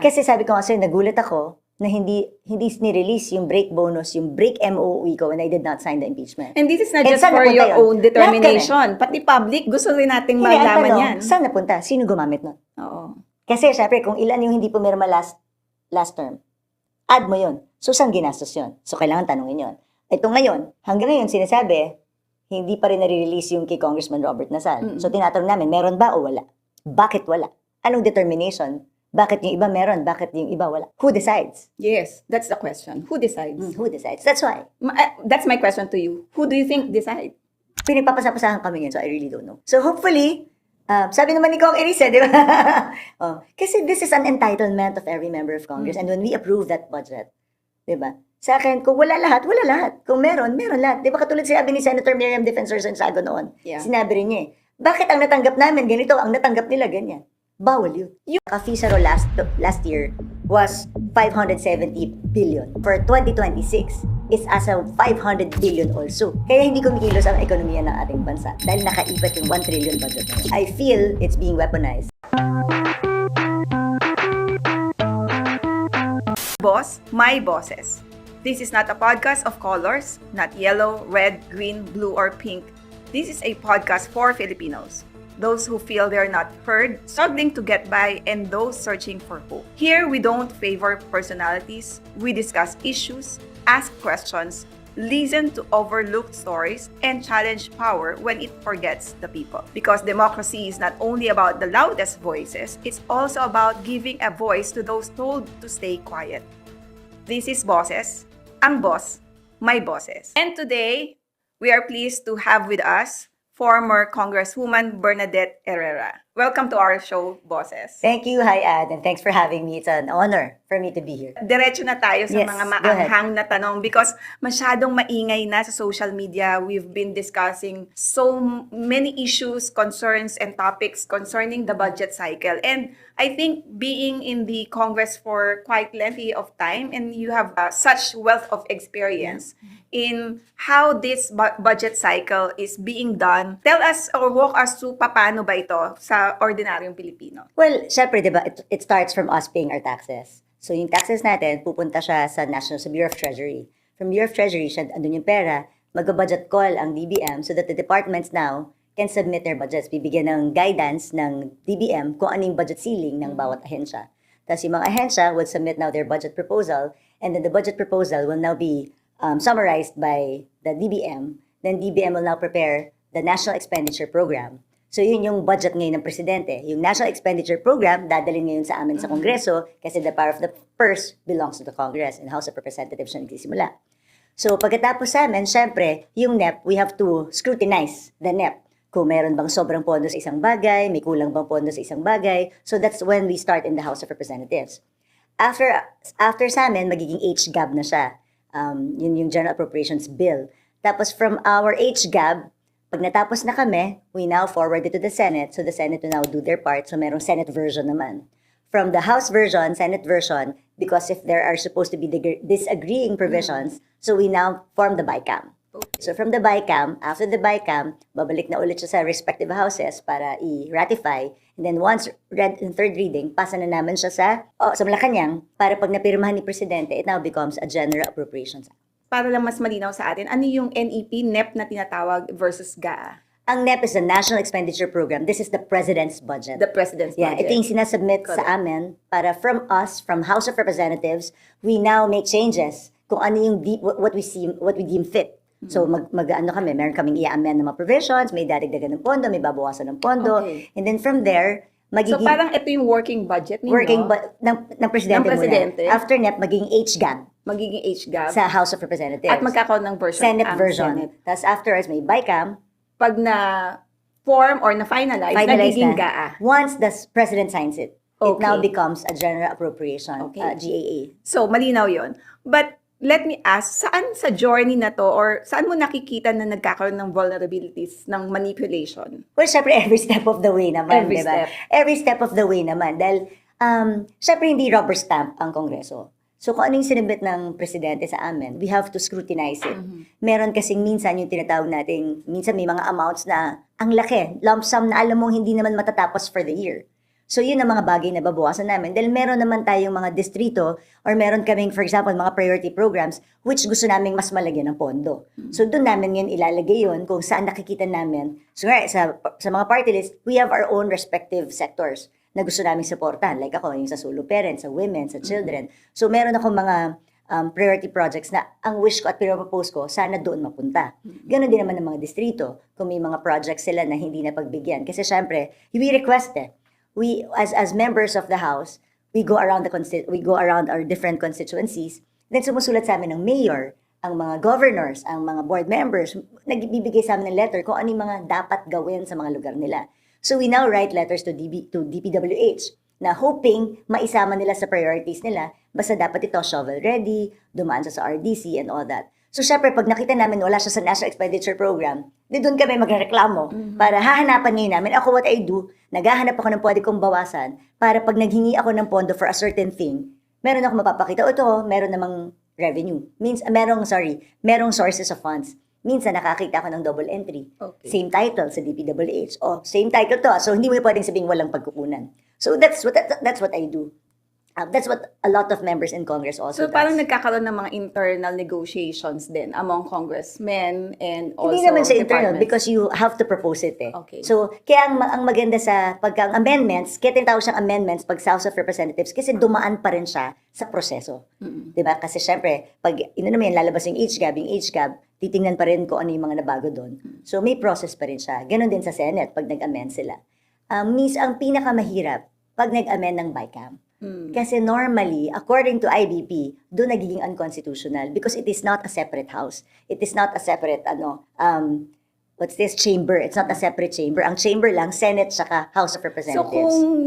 Kasi sabi ko nga sa'yo, nagulat ako na hindi ni-release yung break bonus, yung break MOE ko when I did not sign the impeachment. And this is not And just saan for napunta your yun? own determination. Pati public, gusto rin nating Hindi, ang malaman tanong, yan. saan napunta? Sino gumamit nun? Oo. Kasi syempre, kung ilan yung hindi pumirma last term, add mo yun. So, saan ginastos yun? So, kailangan tanungin yun. Ito ngayon, hanggang ngayon, sinasabi, hindi pa rin nare-release yung kay Congressman Robert Nasal. So, tinatanong namin, meron ba o wala? Bakit wala? Anong determination? Bakit yung iba meron? Bakit yung iba wala? Who decides? Yes, that's the question. Who decides? Who decides? That's why. That's my question to you. Who do you think decide? Pinagpapasapasahan kami yun, so I really don't know. So, hopefully, sabi naman ni Kong Erisa, di ba? Kasi this is an entitlement of every member of Congress. And when we approve that budget, di ba? Sa akin, kung wala lahat, wala lahat. Kung meron lahat. Di ba katulad sabi ni Senator Miriam Defensor Santiago noon? Yeah. Sinabi rin niya bakit ang natanggap namin ganito, ang natanggap nila ganyan? Bawal yun. Yung Kafisaro last year was 570 billion. For 2026, is as a 500 billion also. Kaya hindi kumikilos ang ekonomiya ng ating bansa dahil nakaipat yung 1 trillion budget na yun. I feel it's being weaponized. Boss, my bosses. This is not a podcast of colors, not yellow, red, green, blue, or pink. This is a podcast for Filipinos. Those who feel they're not heard, struggling to get by, and those searching for hope. Here, we don't favor personalities. We discuss issues, ask questions, listen to overlooked stories, and challenge power when it forgets the people. Because democracy is not only about the loudest voices, it's also about giving a voice to those told to stay quiet. This is Bosses, ang boss, my bosses. And today, we are pleased to have with us former Congresswoman Bernadette Herrera. Welcome to our show, Bosses. Thank you, hi Ad, and thanks for having me. It's an honor for me to be here. Diretso na tayo sa Yes, mga go ahead. maanghang na tanong because masyadong maingay na sa social media. We've been discussing so many issues, concerns, and topics concerning the budget cycle. And I think being in the Congress for quite lengthy of time, and you have such wealth of experience in how this budget cycle is being done. Tell us or walk us through paano ba ito sa ordinaryong Pilipino. Well, syempre, di ba, it starts from us paying our taxes. So, yung taxes natin, pupunta siya sa Bureau of Treasury. From Bureau of Treasury, siya, andun yung pera, mag-budget call ang DBM so that the departments now can submit their budgets. Bibigyan ng guidance ng DBM kung ano yung budget ceiling ng bawat ahensya. Tapos yung mga ahensya would submit now their budget proposal, and then the budget proposal will now be summarized by the DBM. Then DBM will now prepare the National Expenditure Program. So yun yung budget ngayon ng Presidente. Yung National Expenditure Program, dadalhin ngayon sa amin sa Kongreso kasi the power of the purse belongs to the Congress and House of Representatives siya nagsisimula. So pagkatapos sa amin, syempre, yung NEP, we have to scrutinize the NEP. Kung meron bang sobrang pondo sa isang bagay, may kulang bang pondo sa isang bagay. So that's when we start in the House of Representatives. After sa amin, magiging HGAB na siya. Yun yung General Appropriations Bill. Tapos from our HGAB, pag natapos na kami, we now forward it to the Senate. So the Senate will now do their part. So merong Senate version naman. From the House version, Senate version, because if there are supposed to be disagreeing provisions, so we now form the BICAM. Okay. So from the BICAM, after the BICAM, babalik na ulit siya sa respective houses para i-ratify. And then once read in third reading, pasa na naman siya sa Malacanang para pag napirmahan ni Presidente, it now becomes a General Appropriations Act. Para lang mas malinaw sa atin, ano yung NEP, NEP na tinatawag versus GAA? Ang NEP is the National Expenditure Program. This is the President's budget. The President's budget. Ito yung sinasubmit sa amin para from us, from House of Representatives, we now make changes kung ano yung what we deem fit. So meron kaming i-amend ng mga provisions, may dadagdagan ng pondo, may babawasan ng pondo. Okay. And then from there, magiging... So parang ito yung working budget ninyo? Ng Presidente muna. After NEP, magiging HGAB. Magiging HGAB. Sa House of Representatives. At magkakaroon ng version. Senate version. Tapos afterwards, may BICAM. Pag na-form or na-finalize, nagiging GAA. Once the President signs it, it Okay. now becomes a General Appropriation, Okay. GAA. So, malinaw yon. But, let me ask, saan sa journey na to or saan mo nakikita na nagkakaroon ng vulnerabilities, ng manipulation? Well, syempre, every step of the way naman, Every diba? step. Every step of the way naman. Dahil, syempre, hindi rubber stamp ang Kongreso. So, kung ano yung sinabit ng Presidente sa amin, we have to scrutinize it. Meron kasing minsan yung tinatawag natin, minsan may mga amounts na ang laki, lump sum na alam mong hindi naman matatapos for the year. So yun ang mga bagay na babawasan namin dahil meron naman tayong mga distrito or meron kaming, for example, mga priority programs which gusto naming mas malagyan ng pondo. So doon namin yun ilalagay yun kung saan nakikita namin. So nga, sa mga party list, we have our own respective sectors na gusto naming supportan. Like ako, yung sa solo parents, sa women, sa children. So meron ako mga priority projects na ang wish ko at pinapropose ko, sana doon mapunta. Ganon din naman ng mga distrito. Kung may mga projects sila na hindi na pagbigyan. Kasi syempre, we request we as members of the house, we go around our different constituencies, then sumusulat sa amin ng mayor, ang mga governors, ang mga board members, nagbibigay sa amin ng letter kung ano yung mga dapat gawin sa mga lugar nila. So we now write letters to DPWH na hoping maisama nila sa priorities nila, basta dapat ito shovel ready, dumaan sa RDC and all that. So syempre, pag nakita namin wala siya sa National Expenditure Program, di doon kami magreklamo para hahanapan ngayon namin. Ako, what I do, naghahanap ako ng pwede kong bawasan para pag naghingi ako ng pondo for a certain thing, meron ako mapapakita. O ito, meron namang revenue. Merong sources of funds. Minsan nakakita ako ng double entry. Okay. Same title sa DPWH. O, same title to. So, hindi mo pwedeng sabing walang pagkukunan. So, that's what I do. That's what a lot of members in Congress also So parang does. nagkakaroon ng mga internal negotiations din among congressmen and also Hindi naman sa internal departments. because you have to propose it eh. Okay. So, kaya ang maganda sa amendments, kaya tinatawag siyang amendments pag House of Representatives kasi dumaan pa rin siya sa proseso. Diba? Kasi syempre, pag lalabas yung HGAB, titingnan pa rin kung ano yung mga nabago doon. So, may process pa rin siya. Ganon din sa Senate pag nag-amend sila. Ang pinakamahirap, pag nag-amend ng BICAM. Kasi normally, according to IBP, doon nagiging unconstitutional because it is not a separate house. It is not a separate, chamber. It's not a separate chamber. Ang chamber lang, Senate saka House of So Representatives. kung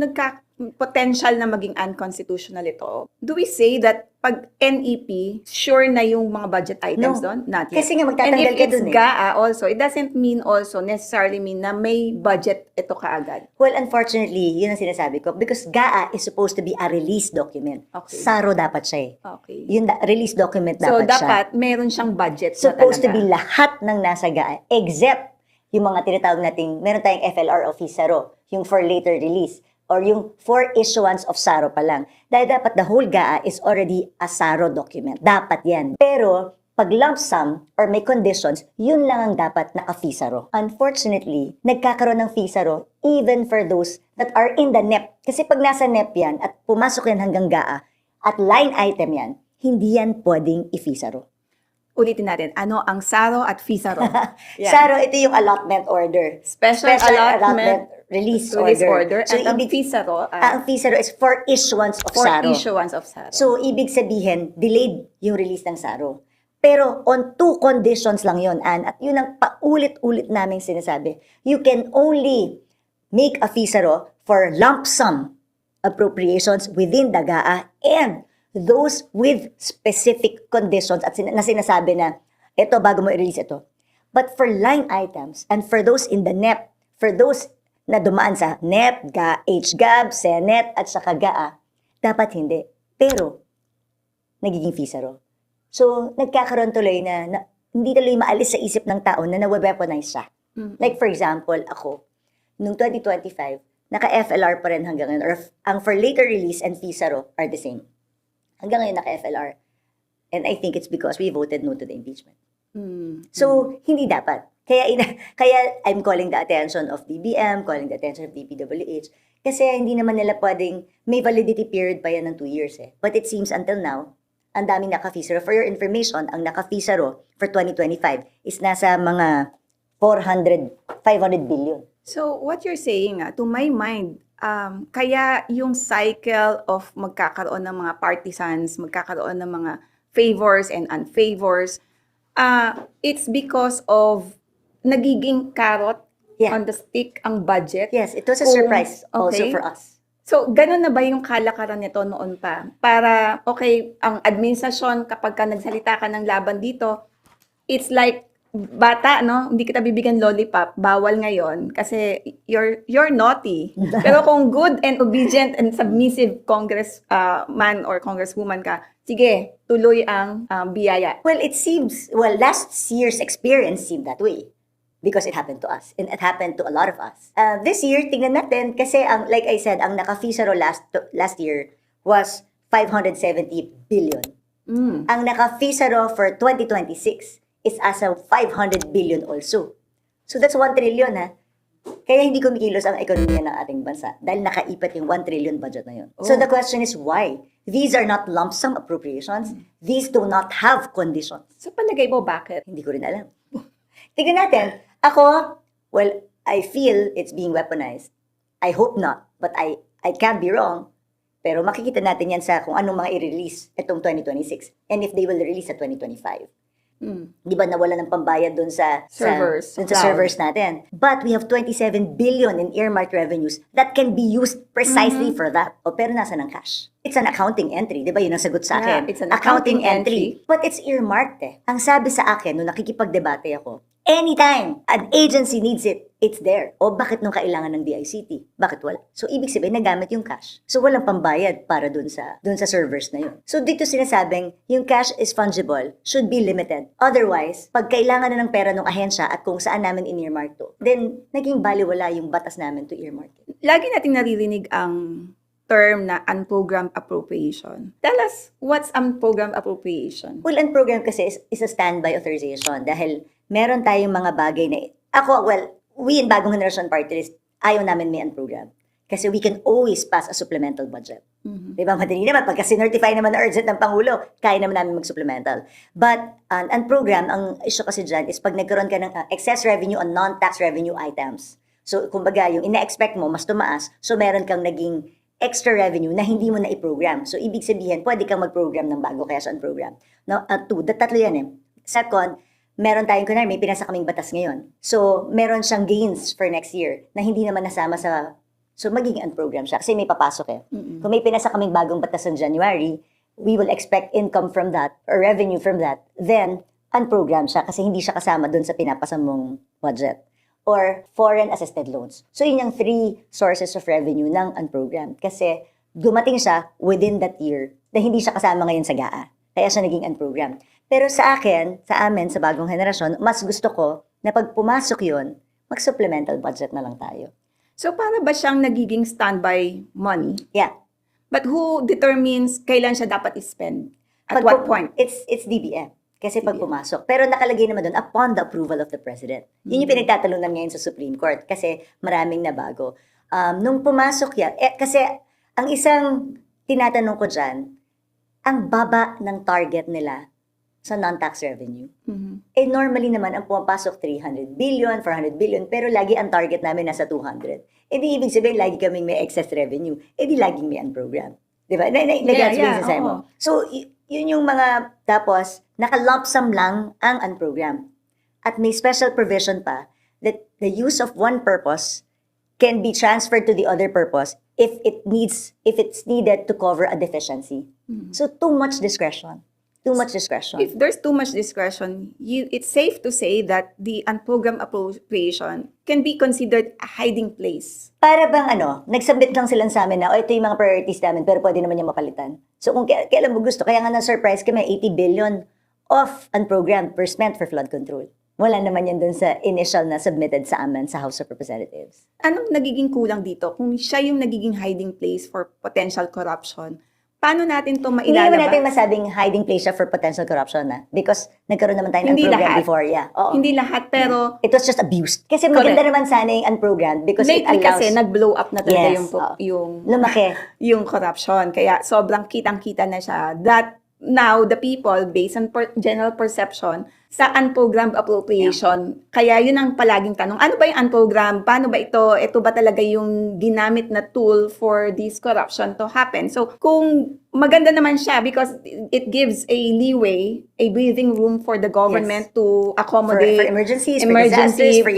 potential na maging unconstitutional ito, do we say that pag NEP, sure na yung mga budget items No. doon? Not yet. Kasi nga And magtatanggal ka if it's dun eh. GAA also, it doesn't mean also necessarily mean na may budget ito kaagad. Well, unfortunately, yun ang sinasabi ko because GAA is supposed to be a release document. Okay. SARO dapat siya eh. Okay. Yung release document So dapat siya. dapat meron siyang budget Supposed na to talaga. be lahat ng nasa GAA except yung mga tinatawag nating, meron tayong FLR office SARO, yung for later release, or yung for issuance of SARO pa lang. Dahil dapat the whole GAA is already a SARO document. Dapat yan. Pero, pag lump sum or may conditions, yun lang ang dapat naka-FISARO. Unfortunately, nagkakaroon ng FISARO even for those that are in the NEP. Kasi pag nasa NEP yan at pumasok yan hanggang GAA at line item yan, hindi yan pwedeng i-FISARO. Ulitin natin, ano ang SARO at FISARO? Yan. SARO, ito yung allotment order. Special allotment release Release order. order. So, At ang ibig, FISARO ang FISARO is for issuance of for SARO. issuance of SARO. So, ibig sabihin, delayed yung release ng SARO. Pero on two conditions lang yun, Ann. At yun ang paulit-ulit naming sinasabi. You can only make a FISARO for lump sum appropriations within the GAA and those with specific conditions at na sinasabi na, ito, bago mo i-release ito. But for line items and for those in the NEP, for those na dumaan sa NEP, GA, HGAB, Senate, at saka GAA, dapat hindi. Pero, nagiging FISARO. So, nagkakaroon tuloy na hindi tuloy maalis sa isip ng tao na nawe-weaponize siya. Like for example, ako, noong 2025, naka-FLR pa rin hanggang ngayon, or ang for later release and FISARO are the same. Hanggang ngayon naka-FLR. And I think it's because we voted no to the impeachment. So, hindi dapat. Kaya I'm calling the attention of DBM, calling the attention of DPWH, kasi hindi naman nila pwedeng, may validity period pa yan ng 2 years eh. But it seems until now, ang daming naka-FISARO. For your information, ang naka-FISARO for 2025 is nasa mga 500 billion. So, what you're saying, to my mind, kaya yung cycle of magkakaroon ng mga partisans, magkakaroon ng mga favors and unfavors, it's because of nagiging carrot Yeah. on the stick ang budget. Yes, it was a Kung- surprise also okay. for us. So, ganun na ba yung kalakaran nito noon pa? Para, okay, ang administrasyon, kapag ka nagsalita ka ng laban dito, it's like, bata, no? Hindi kita bibigyan lollipop, bawal ngayon kasi you're naughty. Pero kung good and obedient and submissive congressman or congresswoman ka, sige, tuloy ang biyaya. Well, last year's experience seemed that way. because it happened to us and it happened to a lot of us. This year, tingnan natin kasi like I said, ang naka-FISARO last year was 570 billion. Ang naka-FISARO for 2026 is asa 500 billion also. So that's 1 trillion ha. Kaya hindi kumikilos ang ekonomiya ng ating bansa dahil nakaipat yung 1 trillion budget na yun. So the question is why? These are not lump sum appropriations. These do not have conditions. So palagay mo bakit? Hindi ko rin alam. Tignan natin. Ako, well, I feel it's being weaponized. I hope not, but I can't be wrong. Pero makikita natin yan sa kung anong mga i-release itong 2026 and if they will release sa 2025. Di ba nawala ng pambayad dun sa Servers. dun sa servers natin. But we have 27 billion in earmarked revenues that can be used precisely for that. O pero nasa ng cash? It's an accounting entry. Di ba yun ang sagot sa akin? Yeah, it's an accounting entry. But it's earmarked eh. Ang sabi sa akin nung nakikipagdebate ako, anytime an agency needs it, it's there. O bakit nung kailangan ng DICT? Bakit wala? So, ibig sabihin, nagamit yung cash. So, walang pambayad para dun sa servers na yun. So, dito sinasabing, yung cash is fungible, should be limited. Otherwise, pag kailangan na ng pera ng ahensya at kung saan namin in-earmark to, then, naging baliwala yung batas namin to earmark it. Lagi nating naririnig ang term na unprogrammed appropriation. Tell us, what's unprogrammed appropriation? Well, unprogrammed kasi is a standby authorization dahil meron tayong mga bagay na, we in Bagong Henerasyon Party List, ayaw namin may unprogram. Kasi we can always pass a supplemental budget. Diba? Madali naman, pagka sinertify naman na urgent ng Pangulo, kaya naman namin mag-supplemental. But, unprogram, ang issue kasi dyan is pag nagkaroon ka ng excess revenue on non-tax revenue items. So, kumbaga, yung ina-expect mo, mas tumaas, so meron kang naging extra revenue na hindi mo na i-program. So, ibig sabihin, pwede kang mag-program ng bago kaya sa unprogram. Now, tatlo yan eh. Second, meron tayong kunwari, may pinasa kaming batas ngayon. So, meron siyang gains for next year na hindi naman nasama sa, so magiging unprogram siya kasi may papasok eh. Kung may pinasa kaming bagong batas in January, we will expect income from that or revenue from that, then unprogram siya kasi hindi siya kasama dun sa pinapasa mong budget. Or foreign assisted loans. So, yun yung 3 sources of revenue ng unprogram kasi dumating siya within that year na hindi siya kasama ngayon sa GAA. Kaya siya naging unprogram. Pero sa akin, sa amin, sa Bagong Henerasyon, mas gusto ko na pag pumasok yun, mag-supplemental budget na lang tayo. So, para ba siyang nagiging standby money? Yeah. But who determines kailan siya dapat i-spend? At what point? It's DBM. Kasi pag pumasok. Pero nakalagay naman doon, upon the approval of the President. Yun yung pinagtatalunan ngayon sa Supreme Court kasi maraming nabago. Nung pumasok yan, kasi ang isang tinatanong ko dyan, ang baba ng target nila sa non-tax revenue. Eh normally naman ang pumapasok 300 billion, 400 billion, pero lagi ang target namin nasa 200. Eh di ibig sabihin lagi kaming may excess revenue. Eh di laging may unprogram. Di ba? Nag-gets mo. So yun yung mga, tapos naka-lump sum lang ang unprogram. At may special provision pa that the use of one purpose can be transferred to the other purpose if it's needed to cover a deficiency. So too much discretion. Too much discretion. If there's too much discretion, it's safe to say that the unprogrammed appropriation can be considered a hiding place. Para bang nagsubmit lang sila sa amin na, ito yung mga priorities namin, pero pwede naman yung mapalitan. So kung kailan mo gusto, kaya nga na-surprise kami, 80 billion of unprogrammed were spent for flood control. Wala naman yan dun sa initial na submitted sa amin sa House of Representatives. Anong nagiging kulang dito? Kung siya yung nagiging hiding place for potential corruption, paano natin ito mailalabas? Hindi naman natin masabing hiding place siya for potential corruption na. Because nagkaroon naman tayo ng unprogrammed before. Yeah. Oo. Hindi lahat, pero it was just abused. Kasi maganda naman sana yung unprogrammed because it lately allows... kasi nag-blow up na talaga yung lumaki. Yung corruption. Kaya sobrang kitang-kita na siya that now the people, based on general perception, sa unprogrammed appropriation, kaya yun ang palaging tanong, ano ba yung unprogrammed? Paano ba ito? Ito ba talaga yung ginamit na tool for this corruption to happen? So, kung maganda naman siya because it gives a leeway, a breathing room for the government to accommodate for emergencies, for disasters, for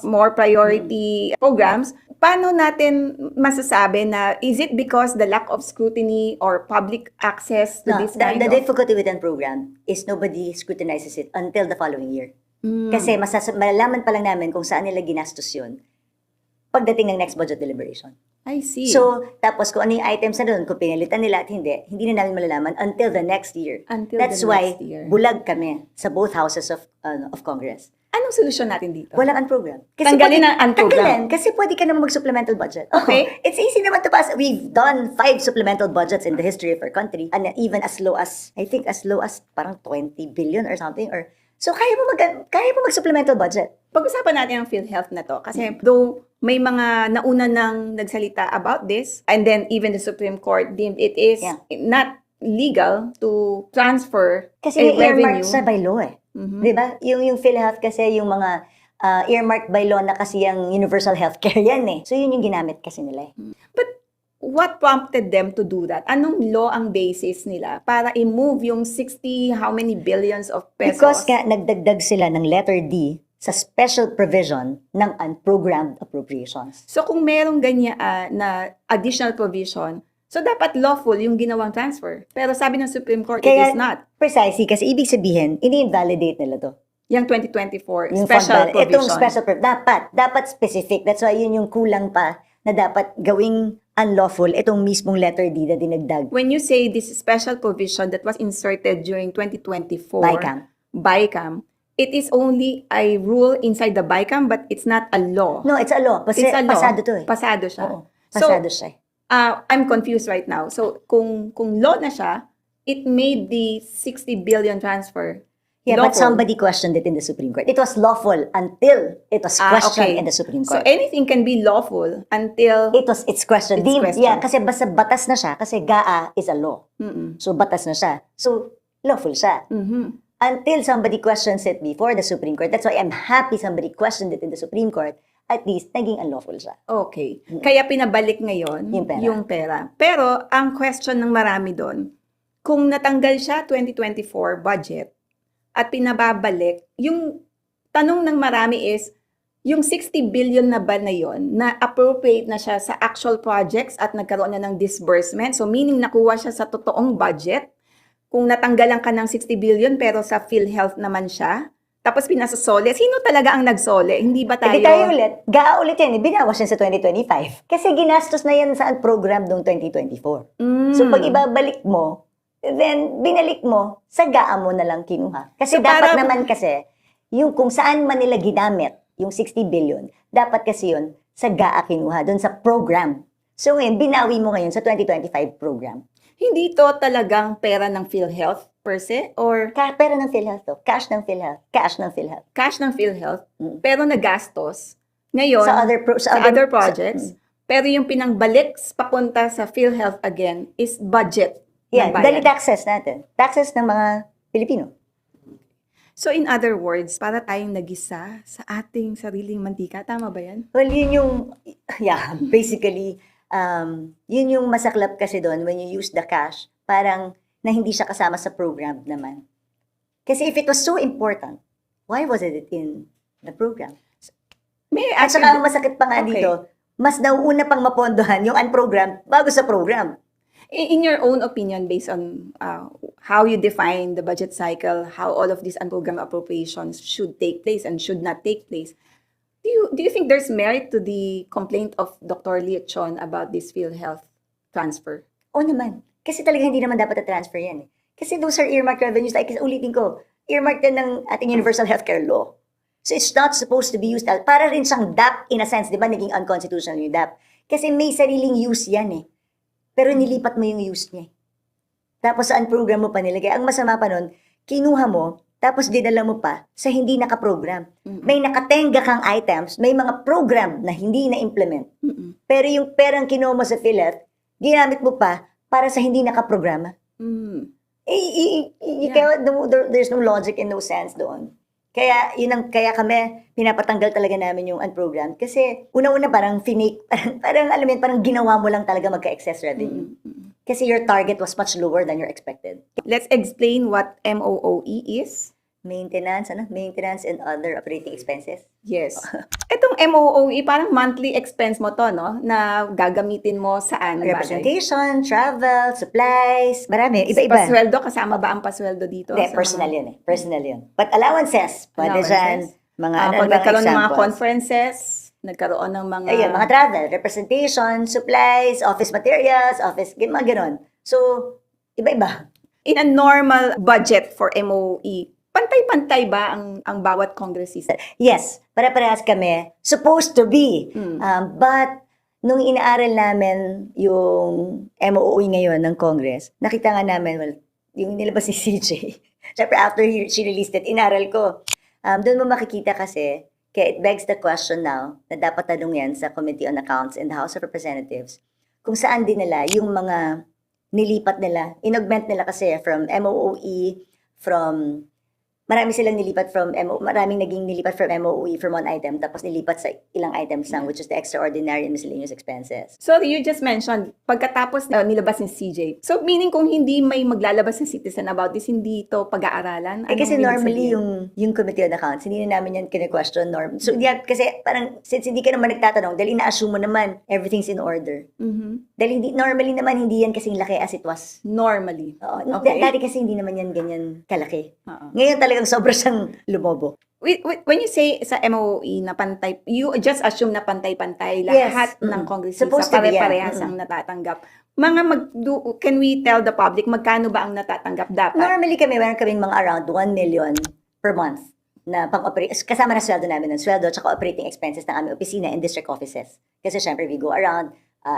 more priority programs, paano natin masasabi na is it because the lack of scrutiny or public access to this kind the of... difficulty with the program is nobody scrutinizes it until the following year. Kasi malalaman pa lang namin kung saan nila ginastos yun pagdating ng next budget deliberation. I see. So, tapos kung ano yung items na doon, kung pinalitan nila at hindi na namin malalaman until the next year. That's why bulag kami sa both houses of Congress. Anong solusyon natin dito? Walang unprogram. Tanggalin ang unprogram. Tanggalin, kasi pwede ka naman mag-supplemental budget. Okay. It's easy naman to pass. We've done 5 supplemental budgets in the history of our country. And even as low as, I think as low as parang 20 billion or something. So kaya mo mag-supplemental budget. Pag-usapan natin ang PhilHealth na to. Kasi though may mga nauna nang nagsalita about this, and then even the Supreme Court deemed it is not legal to transfer Kasi a may revenue. earmarked sa by law eh. Mhm. Di ba? Yung PhilHealth kasi yung mga earmarked by law na kasi yung universal healthcare yan eh. So yun yung ginamit kasi nila eh. But what prompted them to do that? Anong law ang basis nila para i-move yung 60 how many billions of pesos? Because nga nagdagdag sila ng letter D sa special provision ng unprogrammed appropriations. So kung merong ganyan na additional provision, so dapat lawful yung ginawang transfer. Pero sabi ng Supreme Court, Kaya- it is not. Precisely, kasi ibig sabihin, ini-invalidate nila to. Yung 2024 Yung special provision. Itong special provision, dapat specific. That's why yun yung kulang pa na dapat gawing unlawful itong mismong letter D na dinagdag. When you say this special provision that was inserted during 2024 BICAM, it is only a rule inside the BICAM but it's not a law. No, it's a law. Kasi It's a law. pasado to eh. Pasado siya. Oo, pasado siya eh. I'm confused right now. So kung law na siya, it made the 60 billion transfer Yeah, but lawful. somebody questioned it in the Supreme Court. It was lawful until it was questioned okay. in the Supreme So Court. anything can be lawful until It's questioned. It's questioned. Yeah, kasi basta batas na siya, kasi GAA is a law. Mm-mm. So batas na siya. So lawful siya. Mhm. Until somebody questions it before the Supreme Court. That's why I'm happy somebody questioned it in the Supreme Court. At least, naging unlawful siya. Okay. Kaya pinabalik ngayon Yung pera. Pero ang question ng marami doon, kung natanggal siya 2024 budget at pinababalik, yung tanong ng marami is, yung 60 billion na ba na yon na appropriate na siya sa actual projects at nagkaroon na ng disbursement? So meaning nakuha siya sa totoong budget. Kung natanggalan ka ng 60 billion pero sa PhilHealth naman siya, tapos pinasasole, sino talaga ang nagsole? Hindi ba tayo? Hindi tayo ulit. GAA ulit yan. Binawas yan sa 2025. Kasi ginastos na yan sa program noong 2024. Mm. So pag ibabalik mo, then binalik mo, sa GAA mo na lang kinuha. Kasi So, dapat para- naman kasi, yung kung saan man nila ginamit, yung 60 billion, dapat kasi yun sa GAA kinuha, doon sa program. So ngayon, binawi mo ngayon sa 2025 program. Hindi to talagang pera ng PhilHealth per se or Pera ng PhilHealth to. Cash ng PhilHealth. Cash ng PhilHealth. cash ng PhilHealth, Mm. pero nagastos ngayon Sa other projects. Pero yung pinangbalik papunta sa PhilHealth again is budget Yeah, ng dahil bayan. taxes natin. Taxes ng mga Pilipino. So in other words, para tayong nagisa sa ating sariling mantika. Tama ba yan? Well, yun yung, yeah, basically, yun yung masaklap kasi doon when you use the cash, parang na hindi siya kasama sa program naman. Kasi if it was so important, why was it in the program? May At actually, saka ang masakit pa nga Okay. dito, mas nauuna pang mapondohan yung unprogram bago sa program. in your own opinion, based on how you define the budget cycle, how all of these unprogrammed appropriations should take place and should not take place, do you think there's merit to the complaint of Dr. Liechon about this PhilHealth transfer? O naman. Kasi talaga hindi naman dapat na-transfer yan eh. Kasi those are earmarked revenues. Like, ulitin ko, earmarked yan ng ating universal healthcare law. So it's not supposed to be used as, para rin siyang DAP in a sense, di ba, naging unconstitutional yung DAP. Kasi may sariling use yan eh. Pero nilipat mo yung use niya eh. Tapos saan program mo pa nilagay? Ang masama pa nun, kinuha mo, tapos dinala mo pa sa hindi nakaprogram. May nakatenga kang items, may mga program na hindi na-implement. Mm-mm. Pero yung perang kinuha mo sa PhilHealth, ginamit mo pa para sa hindi nakaprograma. Mm. Kaya there's no logic and no sense doon. Kaya kaya kami pinapatanggal talaga namin yung unprogram kasi una-una parang finake, parang alam mo yun, parang ginawa mo lang talaga magka-excess revenue. Kasi your target was much lower than your expected. Let's explain what MOOE is. Maintenance and other operating expenses. Yes. Itong MOOE, parang monthly expense mo to, no? Na gagamitin mo saan? bagay? Representation, travel, supplies, marami, iba-iba. Pasweldo, kasama ba ang pasweldo dito? Hindi, Sa personal yun eh. Personal yun. But allowances, pwede Allowances? dyan, mga pag bang nagkaroon ng mga examples? conferences, nagkaroon ng mga... Ayun, mga travel, representation, supplies, office materials, mga ganon. So, iba-iba. In a normal budget for MOE, Pantay-pantay ba ang bawat kongresista? Yes, pare-parehas kami. Supposed to be. Mm. But, nung inaaral namin yung MOOE ngayon ng Congress, nakita nga namin, well, yung nilabas ni CJ. Siyempre, after she released it, inaral ko. Doon mo makikita kasi, kaya it begs the question now, na dapat tanong yan sa Committee on Accounts in the House of Representatives, kung saan din nila yung mga nilipat nila, inaugment nila kasi from MOOE, from maraming naging nilipat from MOE from one item, tapos nilipat sa ilang items lang, which is the extraordinary and miscellaneous expenses. So, you just mentioned, pagkatapos nilabas ni CJ. So, meaning kung hindi may maglalabas ng citizen about this, hindi ito pag-aaralan? Kasi ibig normally sabihin? yung Committee on Accounts, hindi na namin yan kine-question norm. So, kasi parang, since hindi ka naman nagtatanong, dahil ina-assume mo naman, everything's in order. Mhm. Dahil normally naman, hindi yan kasing laki as it was. Normally. Oo. Okay. Dati kasi hindi naman yan ganyan kalaki. Oo. Ngayon talagang sobra siyang lumobo. When you say sa MOE na pantay, you just assume na pantay-pantay Yes. lahat ng Mm. kongresista Supposed to be, yeah. pare-parehas ang natatanggap. Can we tell the public magkano ba ang natatanggap dapat? Normally meron kaming mga around 1 million per month na pang-operate, kasama na sweldo namin ng sweldo tsaka operating expenses ng aming opisina and district offices. Kasi syempre we go around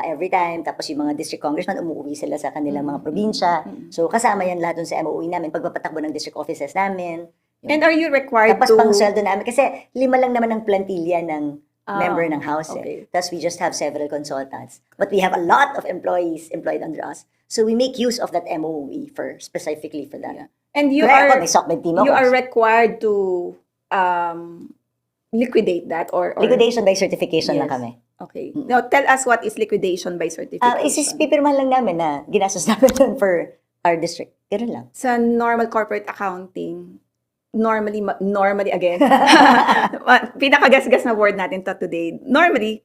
every time, tapos yung mga district congressman umuwi sila sa kanilang mga probinsya. So kasama yan lahat dun sa MOE namin, pagpapatakbo ng district offices namin. And are you required Tapos to... pang sweldo namin, kasi 5 lang naman ang plantilla ng member ng house. okay. Tapos we just have several consultants. But we have a lot of employees employed under us. So we make use of that MOE specifically for that. Yeah. And you Kaya are may SOCMED team you ako. are required to liquidate that or Liquidation by certification lang Yes. kami. Okay. Now tell us what is liquidation by certification. Pipirmahan lang namin na ginastos namin yun for our district. Ganun lang. Sa normal corporate accounting, normally again, pinakagasgas na word natin to today. Normally,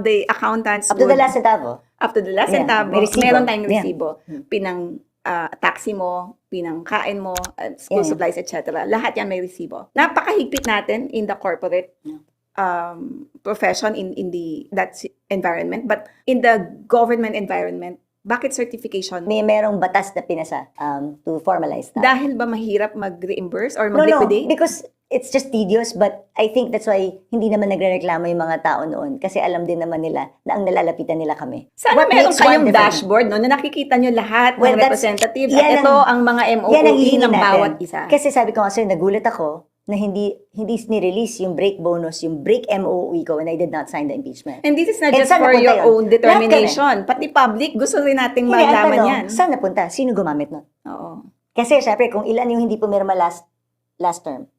the accountants Up to the would- last centavo. up to the last Yeah, centavo, may resibo. meron tayong Yeah. resibo. Pinang taxi mo, pinangkain mo, school Yeah. supplies, etc. Lahat yan may resibo. Napakahigpit natin in the corporate profession in that environment, but in the government environment, bakit certification? Merong batas na pinasa to formalize that. Dahil ba mahirap mag-reimburse or No, mag-liquidate? because it's just tedious, but I think that's why hindi naman nagrereklamo yung mga tao noon kasi alam din naman nila na ang nalalapitan nila kami. Sana What meron makes one kayong different? dashboard no, na nakikita nyo lahat Well, ng that's- representatives. yan At ito ang- ang mga Yan ang MOE hihingin ng natin. bawat isa. Kasi sabi ko nga sir, nagulat ako na hindi ni-release yung break bonus, yung break MOE ko when I did not sign the impeachment. And this is not And just saan for napunta your yun? own determination. Pati public, gusto rin nating Hindi, ang malaman tanong, yan. saan napunta? Sino gumamit nun? Oo. Kasi syempre, kung ilan yung hindi pumirma last term,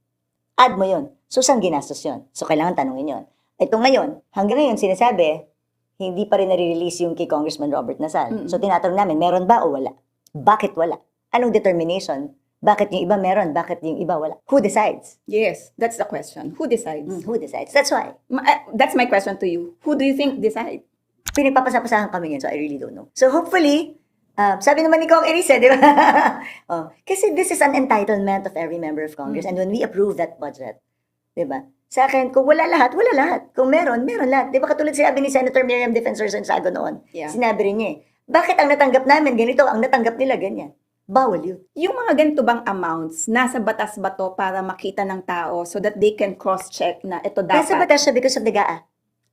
add mo yun. So, saan ginastos yun? So, kailangan tanungin yun. Ito ngayon, hanggang ngayon, sinasabi, hindi pa rin nare-release yung kay Congressman Robert Nasal. So, tinatanong namin, meron ba o wala? Bakit wala? Anong determination? Bakit yung iba meron? Bakit yung iba wala? Who decides? Yes, that's the question. Who decides? Who decides? That's why. That's my question to you. Who do you think decide? Pinagpapasapasahan kami yun, so I really don't know. So, hopefully, sabi naman ni Kong Elisa, di ba? Kasi this is an entitlement of every member of Congress. And when we approve that budget, di ba? Sa akin, kung wala lahat, wala lahat. Kung meron, meron lahat. Di ba katulad sinabi ni Senator Miriam Defensor Santiago noon? Yeah. Sinabi rin niya bakit ang natanggap namin ganito, ang natanggap nila ganyan? Bawal yun. Yung mga ganito bang amounts, nasa batas ba to para makita ng tao so that they can cross-check na ito dapat Nasa batas siya because of the GAA.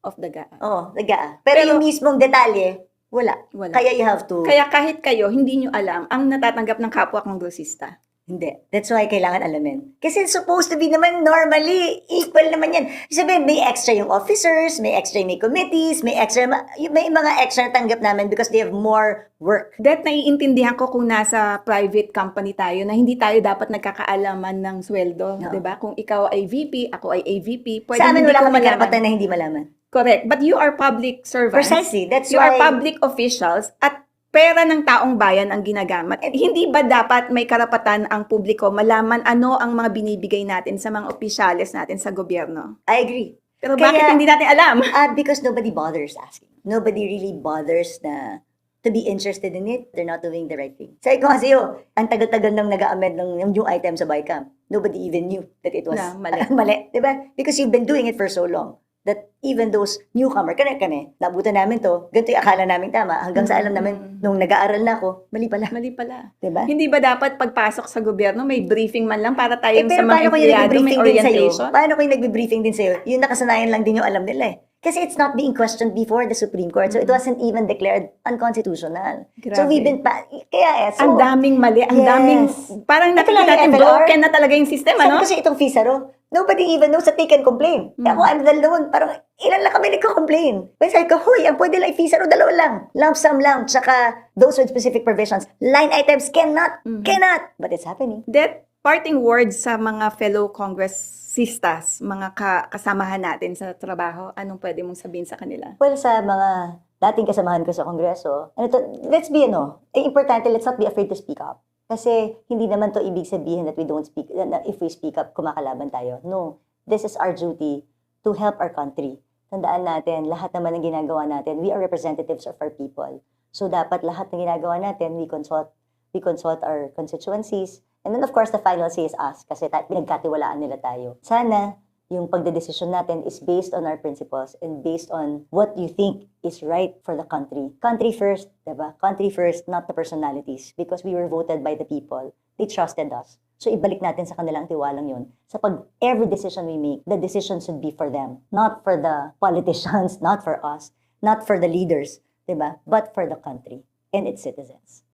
of the GAA? Oo, the GAA. Pero yung mismong detalye, wala. Wala. Kaya you have to... Kaya kahit kayo, hindi nyo alam ang natatanggap ng kapwa kongresista. Hindi. That's why kailangan alamin. Kasi supposed to be naman normally, equal naman yan. Sabihin, may extra yung officers, may extra yung may committees, may mga extra na tanggap namin because they have more work. That naiintindihan ko kung nasa private company tayo na hindi tayo dapat nagkakaalaman ng sweldo, No. 'di ba? Kung ikaw ay VP, ako ay AVP, Sa amin hindi wala ko kami malaman. karapatan na hindi malaman. Correct. But you are public servants. Precisely. That's You why... are public officials at pera ng taong bayan ang ginagamit. At hindi ba dapat may karapatan ang publiko malaman ano ang mga binibigay natin sa mga opisyales natin sa gobyerno? I agree. Pero Kaya- bakit hindi natin alam? Because nobody bothers asking. Nobody really bothers na to be interested in it. They're not doing the right thing. Sabi ko kasi ang tagal-tagal nang nag-a-amend ng yung item sa BICAM. Nobody even knew that it was Na, mali. mali. Diba? Because you've been doing it for so long. that even those newcomer, kami, nabutan namin to, ganito yung akala namin tama, hanggang sa alam namin, nung nag-aaral na ako, mali pala. Mali pala. Diba? Hindi ba dapat pagpasok sa gobyerno, may briefing man lang para tayong sa Pero mga paano kung yung empleyado, may nagbe-briefing din sa'yo? orientation? Paano kung yung nagbe-briefing din sa'yo? Yung nakasanayan lang din yung alam nila eh. Kasi it's not being questioned before the Supreme Court. So it wasn't even declared unconstitutional. So Grabe. we've been, kaya so, Ang daming mali, ang Yes. daming, parang Ito nakikita lang yung natin, FLR. broken na talaga yung system, sabi ano? kasi itong Fisaro, nobody even knows that they can complain. Kaya ako, I'm the lone, parang ilan lang kami nagko-complain. Pero sabi ko, huy, ang pwede lang Fisaro, dalawa lang. Lump sum lang, tsaka those with specific provisions. Line items cannot. But it's happening. That parting words sa mga fellow congressistas, mga kasamahan natin sa trabaho, anong pwede mong sabihin sa kanila? Well, sa mga dating kasamahan ko sa Kongreso, let's be, importante, let's not be afraid to speak up. Kasi hindi naman to ibig sabihin that we don't speak, na if we speak up, kumakalaban tayo. No, this is our duty to help our country. Tandaan natin, lahat naman ng ginagawa natin, we are representatives of our people. So dapat lahat ng ginagawa natin, we consult our constituencies. And then of course, the final say is us kasi pinagkatiwalaan nila tayo. Sana yung pagdedesisyon natin is based on our principles and based on what you think is right for the country. Country first, diba? Country first, not the personalities. Because we were voted by the people. They trusted us. So ibalik natin sa kanilang tiwalang yun. Sa every decision we make, the decision should be for them. Not for the politicians, not for us, not for the leaders, diba? But for the country and its citizens.